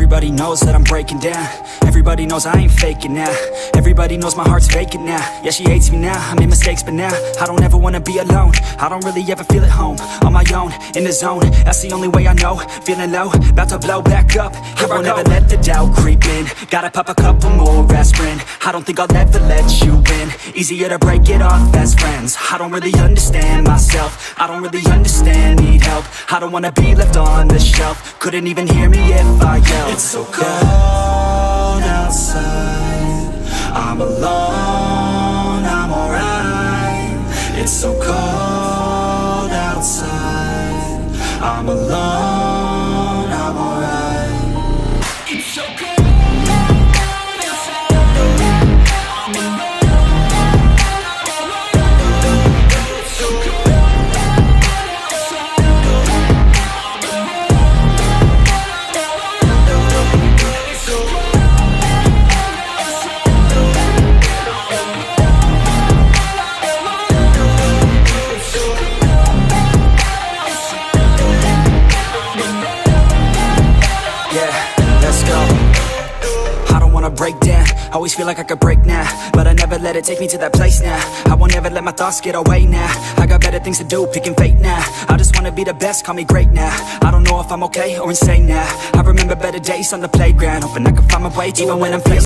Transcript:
Everybody knows that I'm breaking down. Everybody knows I ain't faking now. Everybody knows my heart's vacant now. Yeah, she hates me now, I made mistakes but now I don't ever wanna be alone. I don't really ever feel at home. On my own, in the zone, that's the only way I know. Feeling low, about to blow back up. I won't ever let the doubt creep in. Gotta pop a couple more aspirin. I don't think I'll ever let you in. Easier to break it off best friends. I don't really understand myself. I don't really understand, need help. I don't wanna be left on the shelf. Couldn't even hear me if I yelled. It's so cold outside, I'm alone, I'm alright. It's so cold outside, I'm alone, I'm alright. It's so cold. Break down, always feel like I could break now, but I never let it take me to that place now. I won't ever let my thoughts get away now. I got better things to do, picking fate now. I just wanna be the best, call me great now. I don't know if I'm okay or insane now. I remember better days on the playground, hoping I can find my way even when I'm facing